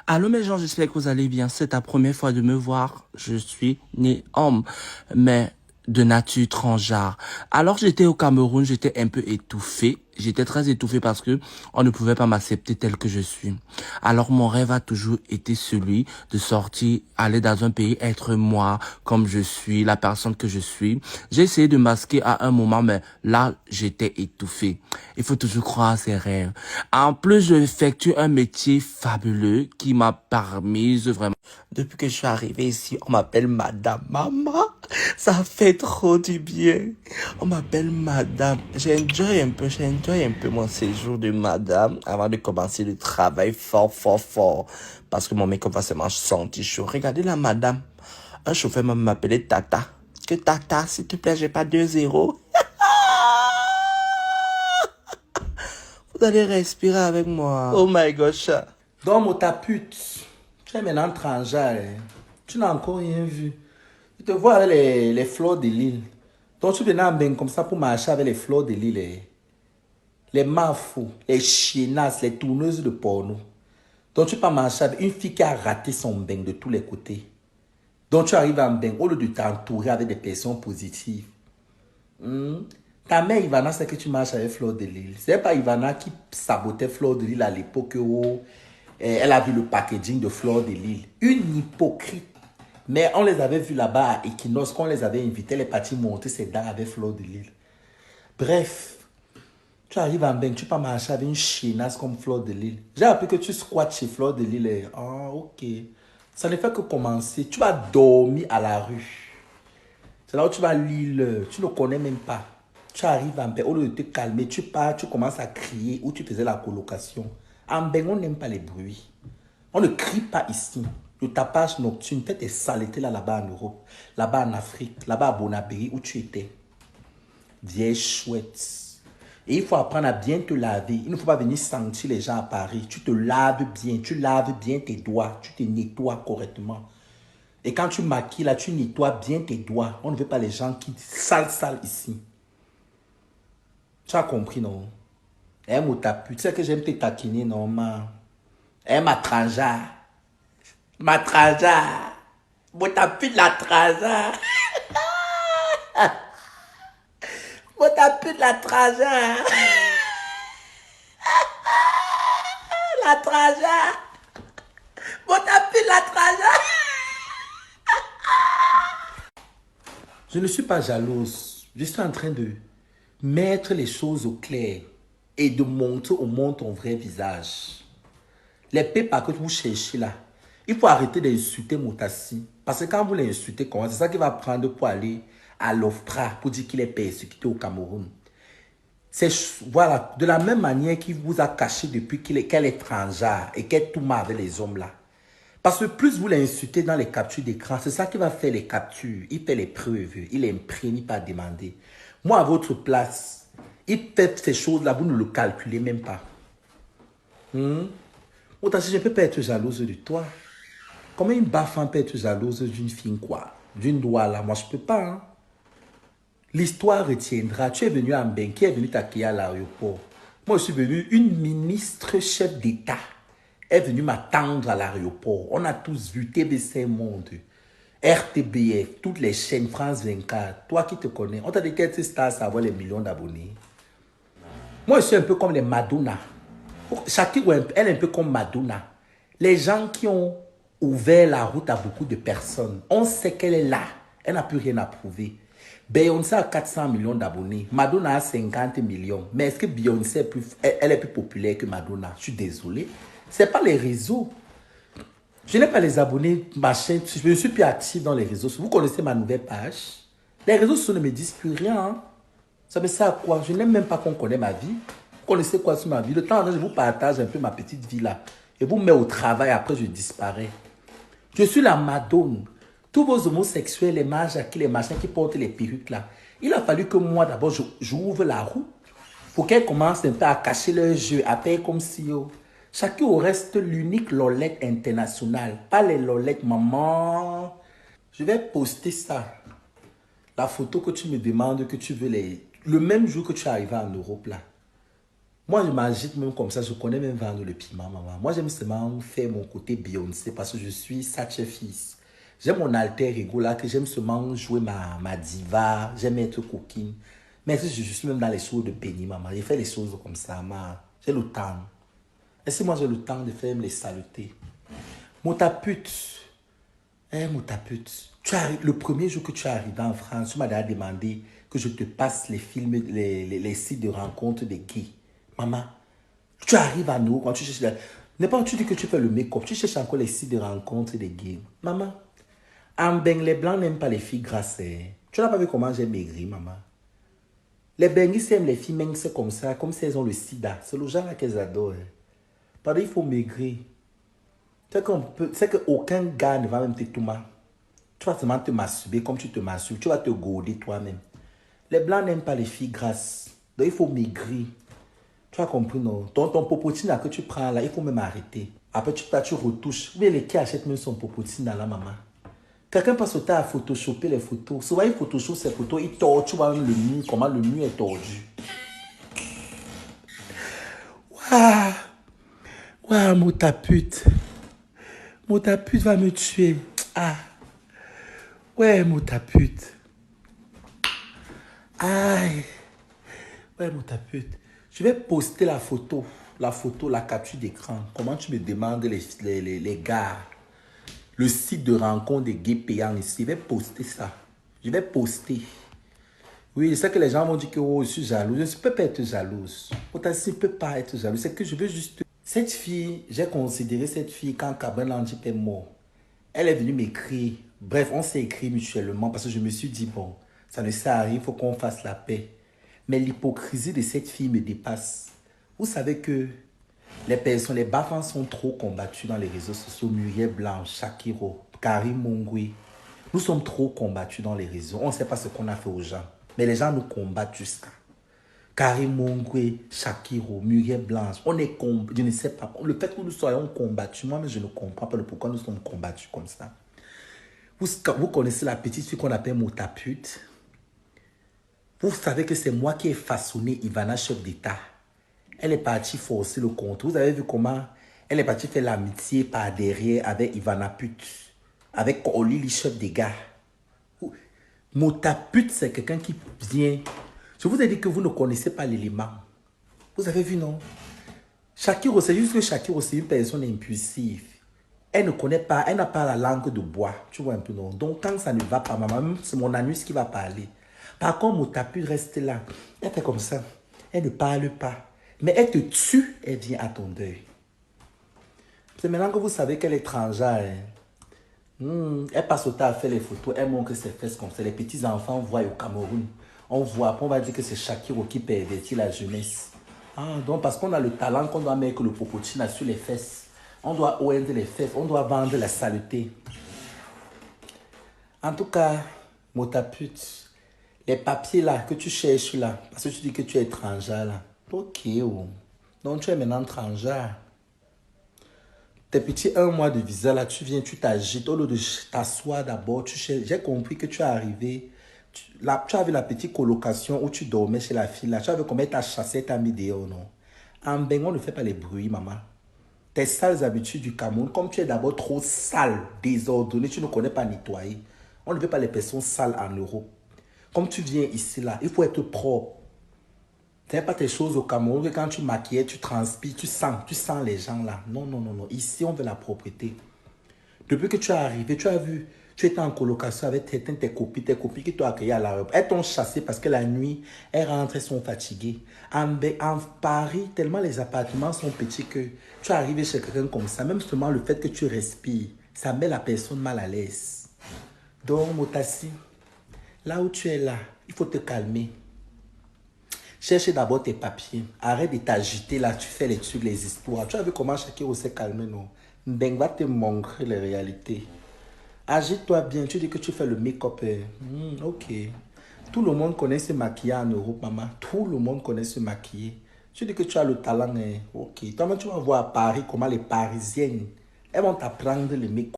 Allô mes gens, j'espère que vous allez bien. C'est ta première fois de me voir. Je suis né homme, mais de nature transgenre. Alors j'étais au Cameroun, j'étais un peu étouffé. J'étais très étouffé parce que on ne pouvait pas m'accepter tel que je suis. Alors mon rêve a toujours été celui de sortir, aller dans un pays, être moi, comme je suis, la personne que je suis. J'ai essayé de masquer à un moment, mais là, j'étais étouffé. Il faut toujours croire à ses rêves. En plus, je effectue un métier fabuleux qui m'a permis vraiment. Depuis que je suis arrivé ici, on m'appelle Madame Maman. Ça fait trop du bien. On m'appelle Madame. J'enjoy un peu mon séjour de Madame avant de commencer le travail fort, fort, fort. Parce que mon make-up va se sentir chaud. Regardez la Madame. Un chauffeur m'a appelé Tata. Que Tata, s'il te plaît, j'ai pas 2 0. Vous allez respirer avec moi. Oh my gosh. Donc, ta pute, tu es maintenant transgenre. Hein. Tu n'as encore rien vu. Je te vois avec les fleurs de l'île. Donc, tu viens bien comme ça pour marcher avec les fleurs de l'île. Hein. Les mafous, les chienasses, les tourneuses de porno. Donc, tu peux marcher avec une fille qui a raté son bain de tous les côtés. Donc, tu arrives en bain au lieu de t'entourer avec des personnes positives. Ta mère Ivana, c'est que tu marches avec Fleur de Lille. C'est pas Ivana qui sabotait Fleur de Lille à l'époque où elle a vu le packaging de Fleur de Lille. Une hypocrite. Mais on les avait vus là-bas à Equinox, quand on les avait invités, les partis monter ses dents avec Fleur de Lille. Bref, tu arrives en bain, tu peux marcher avec une chinasse comme Fleur de Lille. J'ai appris que tu squattes chez Fleur de Lille. Ah, ok. Ça ne fait que commencer. Tu vas dormir à la rue. C'est là où tu vas lire l'heure. Tu ne connais même pas. Tu arrives en paix, au lieu de te calmer, tu pars, tu commences à crier où tu faisais la colocation. En bain, on n'aime pas les bruits. On ne crie pas ici. Le tapage nocturne, fais tes saletés là-bas en Europe, là-bas en Afrique, là-bas à Bonabéry où tu étais. Vieille chouette. Et il faut apprendre à bien te laver. Il ne faut pas venir sentir les gens à Paris. Tu te laves bien, tu laves bien tes doigts, tu te nettoies correctement. Et quand tu maquilles là, tu nettoies bien tes doigts. On ne veut pas les gens qui sale ici. Tu as compris, non? Eh, mon tapu, tu sais que j'aime te taquiner, non, ma. Eh, ma traja. Ma traja. Mon tapu de la traja. Mon tapu de la traja. La traja. Mon tapu de la traja. Je ne suis pas jalouse. Je suis en train de mettre les choses au clair et de montrer au monde ton vrai visage. Les pépas que vous cherchez là, il faut arrêter d'insulter Motassi. Parce que quand vous l'insultez, c'est ça qu'il va prendre pour aller à l'OFPRA pour dire qu'il est persécuté au Cameroun. C'est voilà, de la même manière qu'il vous a caché depuis qu'elle est étrangère et qu'elle tout mal avec les hommes là. Parce que plus vous l'insultez dans les captures d'écran, c'est ça qui va faire les captures. Il fait les preuves, il imprime, il pas demander. Moi, à votre place, il fait ces choses-là, vous ne le calculez même pas. Motassi, je ne peux pas être jalouse de toi. Comment une femme peut être jalouse d'une fille quoi? D'une douala, moi je ne peux pas. Hein? L'histoire retiendra. Tu es venu en bain, qui est venu t'accueillir à l'aéroport. Moi je suis venu, une ministre chef d'État est venue m'attendre à l'aéroport. On a tous vu TBC Monde, RTBF, toutes les chaînes, France 24. Toi qui te connais, on t'a dit qu'elle star à avoir les millions d'abonnés. Moi je suis un peu comme les Madonna. Shakira, elle est un peu comme Madonna. Les gens qui ont ouvert la route à beaucoup de personnes, on sait qu'elle est là. Elle n'a plus rien à prouver. Beyoncé a 400 millions d'abonnés. Madonna a 50 millions. Mais est-ce que Beyoncé est plus, elle est plus populaire que Madonna? Je suis désolé. Ce n'est pas les réseaux. Je n'ai pas les abonnés, ma chaîne. Je ne suis plus actif dans les réseaux. Vous connaissez ma nouvelle page. Les réseaux sociaux ne me disent plus rien. Hein. Ça me sert à quoi? Je n'aime même pas qu'on connaisse ma vie. Vous connaissez quoi sur ma vie? Le temps, je vous partage un peu ma petite vie là. Et vous me mettez au travail, après je disparais. Je suis la Madone. Tous vos homosexuels, les mages, les machins qui portent les perruques là. Il a fallu que moi d'abord, j'ouvre la roue pour qu'elles commencent un peu à cacher leur jeu, à faire comme si... Chacun reste l'unique Lolette internationale. Pas les Lolettes maman. Je vais poster ça. La photo que tu me demandes, que tu veux le même jour que tu arrives en Europe là. Moi, je m'agite même comme ça. Je connais même vendre le piment, maman. Moi, j'aime seulement faire mon côté Beyoncé parce que je suis Fils. J'aime mon alter ego là, que j'aime seulement jouer ma diva. J'aime être coquine. Mais je suis même dans les choses de Benny, maman. J'ai fait les choses comme ça, maman. J'ai le temps. Est-ce que moi, j'ai le temps de faire les saletés? Mon tapute. Mon tapute. Le premier jour que tu es arrivé en France, tu m'as déjà demandé que je te passe les films, les sites de rencontres des gays. Maman, tu arrives à nous quand tu cherches. N'est pas tu dis que tu fais le make-up, tu cherches encore les sites de rencontres des gays. Maman, en Beng, les blancs n'aiment pas les filles grasses. Tu n'as pas vu comment j'ai maigri, maman. Les Benguis aiment les filles minces comme ça, comme si elles ont le sida. C'est le genre là qu'elles adorent. Parce qu'il faut maigrir. C'est qu'aucun gars ne va même te tourner. Tu vas seulement te masturber comme tu te masturbes. Tu vas te gauder toi-même. Les blancs n'aiment pas les filles grasses. Donc il faut maigrir. Tu as compris, non? Ton popotine là que tu prends là, il faut même arrêter. Après, tu retouches. Mais les qui achètent même son popotine là, maman. Quelqu'un passe au temps à photoshopper les photos. Souvent, il photoshop ces photos, il torture même le mur, comment le mur est tordu. Waouh! Waouh, mon tapute. Mon tapute va me tuer. Ah! Ouais, mon tapute. Aïe! Ouais, mon tapute. Je vais poster la capture d'écran. Comment tu me demandes les gars, le site de rencontre des gays payants ici. Je vais poster ça. Je vais poster. Oui, je sais que les gens vont dire que oh, je suis jalouse. Je ne peux pas être jalouse. Pourtant, je ne peux pas être jalouse. C'est que je veux juste... Cette fille, j'ai considéré cette fille quand Cabin Landip est mort. Elle est venue m'écrire. Bref, on s'est écrit mutuellement parce que je me suis dit, bon, ça ne sert à rien, il faut qu'on fasse la paix. Mais l'hypocrisie de cette fille me dépasse. Vous savez que les bafans sont trop combattus dans les réseaux sociaux. Muriel Blanche, Shakiro, Karim Mongwe. Nous sommes trop combattus dans les réseaux. On ne sait pas ce qu'on a fait aux gens. Mais les gens nous combattent jusqu'à. Karim Mongwe, Shakiro, Muriel Blanche. On est combattus. Je ne sais pas. Le fait que nous soyons combattus, moi, mais je ne comprends pas le pourquoi nous sommes combattus comme ça. Vous connaissez la petite fille qu'on appelle Motapute. Vous savez que c'est moi qui ai façonné Ivana, chef d'État. Elle est partie forcer le compte. Vous avez vu comment elle est partie faire l'amitié par derrière avec Ivana Pute. Avec Olili, chef des gars. Motapute, c'est quelqu'un qui vient. Je vous ai dit que vous ne connaissez pas l'élément. Vous avez vu, non? Shakiro, c'est juste que Shakiro, c'est une personne impulsive. Elle ne connaît pas, elle n'a pas la langue de bois. Tu vois un peu, non? Donc, quand ça ne va pas, maman, c'est mon anus qui va parler. Par contre, Motapute reste là. Elle fait comme ça. Elle ne parle pas. Mais elle te tue, elle vient à ton deuil. C'est maintenant que vous savez qu'elle est étrangère. Elle passe au temps à faire les photos. Elle montre ses fesses comme ça. Les petits-enfants voient au Cameroun. On voit, après on va dire que c'est Shakiro qui pervertit la jeunesse. Donc parce qu'on a le talent qu'on doit mettre le popotine sur les fesses. On doit oindre les fesses. On doit vendre la saleté. En tout cas, Motapute, les papiers là que tu cherches là, parce que tu dis que tu es étrangère là. Ok, oh. Donc tu es maintenant étrangère. Tes petits 1 mois de visa là, tu viens, tu t'agites. Au lieu de t'asseoir d'abord, tu cherches. J'ai compris que tu es arrivé. Tu avais la petite colocation où tu dormais chez la fille là. Tu avais combien t'as chassé, t'as mis dehors, non? En Bengo, on ne fait pas les bruits, maman. Tes sales habitudes du Cameroun, comme tu es d'abord trop sale, désordonné, tu ne connais pas nettoyer. On ne veut pas les personnes sales en Europe. Comme tu viens ici là, il faut être propre. Tu n'as pas tes choses au Cameroun, que quand tu maquilles, tu transpires, tu sens les gens là. Non, non, non, non. Ici, on veut la propreté. Depuis que tu es arrivé, tu as vu, tu étais en colocation avec tes copines qui t'ont accueilli à l'aéroport. Elles t'ont chassé parce que la nuit, elles rentrent, elles sont fatiguées. En Paris, tellement les appartements sont petits que tu es arrivé chez quelqu'un comme ça, même seulement le fait que tu respires, ça met la personne mal à l'aise. Donc, Motassi, là où tu es là, il faut te calmer. Cherche d'abord tes papiers. Arrête de t'agiter là, tu fais les trucs, les histoires. Tu as vu comment chacun s'est calmé, non? Ben va te montrer les réalités. Agite-toi bien. Tu dis que tu fais le make-up. Ok. Tout le monde connaît se maquiller en Europe, maman. Tout le monde connaît se maquiller. Tu dis que tu as le talent. Ok. Toi-même, tu vas voir à Paris comment les Parisiennes, elles vont t'apprendre le make-up.